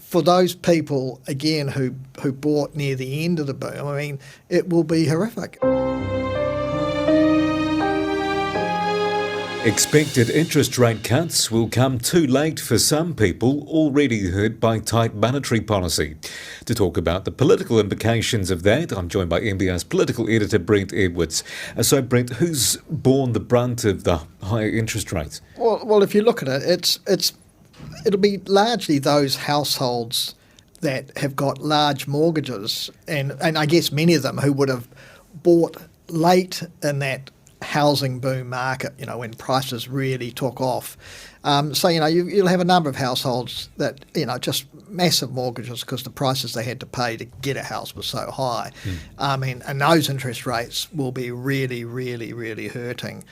for those people, again, who bought near the end of the boom, I mean, it will be horrific. Expected interest rate cuts will come too late for some people already hurt by tight monetary policy. To talk about the political implications of that, I'm joined by NBR's political editor Brent Edwards. So Brent, who's borne the brunt of the higher interest rates? Well, if you look at it, it'll be largely those households that have got large mortgages, and I guess many of them who would have bought late in that housing boom market, when prices really took off. So you'll have a number of households that, just massive mortgages because the prices they had to pay to get a house was so high. And those interest rates will be really, really, really hurting.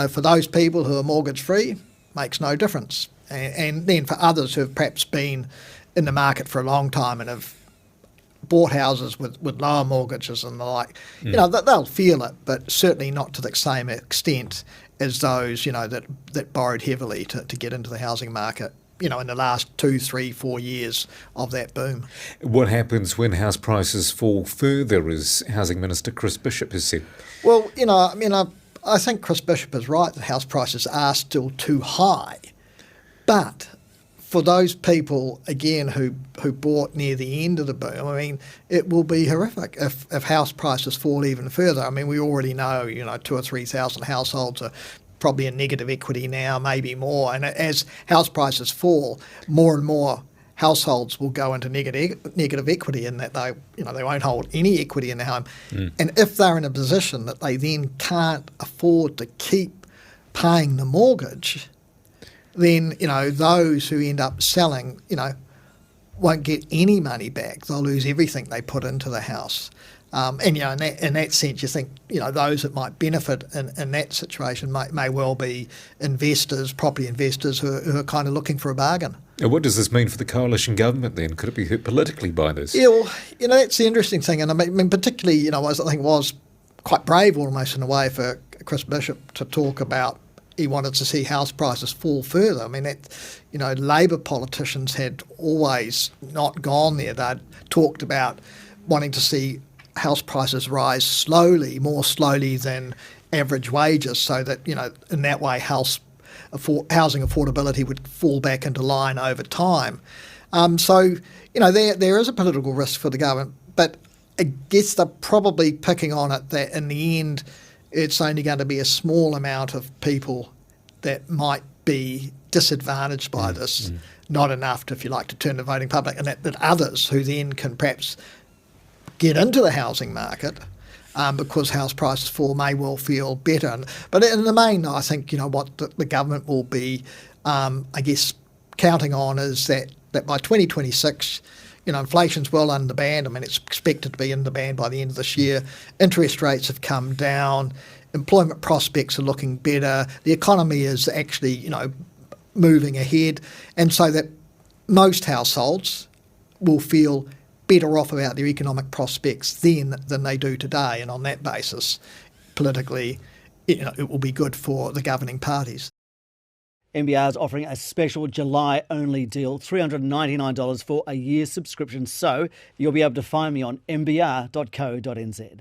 For those people who are mortgage free, makes no difference. And then for others who have perhaps been in the market for a long time and have bought houses with lower mortgages and the like, they'll feel it, but certainly not to the same extent as those, that borrowed heavily to get into the housing market, in the last 2, 3, 4 years of that boom. What happens when house prices fall further, as Housing Minister Chris Bishop has said? Well, I think Chris Bishop is right that house prices are still too high, but for those people, again, who bought near the end of the boom, I mean, it will be horrific if house prices fall even further. I mean, we already know, 2,000 or 3,000 households are probably in negative equity now, maybe more. And as house prices fall, more and more households will go into negative equity in that they won't hold any equity in their home. And if they're in a position that they then can't afford to keep paying the mortgage, then, those who end up selling, won't get any money back. They'll lose everything they put into the house. In that sense, you think, those that might benefit in that situation may well be investors, property investors who are kind of looking for a bargain. And what does this mean for the coalition government then? Could it be hurt politically by this? Yeah, well, that's the interesting thing. And I mean, particularly, I think it was quite brave almost in a way for Chris Bishop to talk about he wanted to see house prices fall further. I mean, Labor politicians had always not gone there. They'd talked about wanting to see house prices rise slowly, more slowly than average wages, so that, in that way housing affordability would fall back into line over time. So, there is a political risk for the government, but I guess they're probably picking on it that in the end it's only going to be a small amount of people that might be disadvantaged by this, not enough to, if you like, to turn the voting public, and that others who then can perhaps get into the housing market because house prices fall may well feel better. But in the main, I think, what the government will be, counting on is that by 2026, inflation's well under the band. I mean, it's expected to be in the band by the end of this year. Interest rates have come down. Employment prospects are looking better. The economy is actually, moving ahead. And so that most households will feel better off about their economic prospects then than they do today. And on that basis, politically, it will be good for the governing parties. NBR is offering a special July-only deal, $399 for a year's subscription. So you'll be able to find me on nbr.co.nz.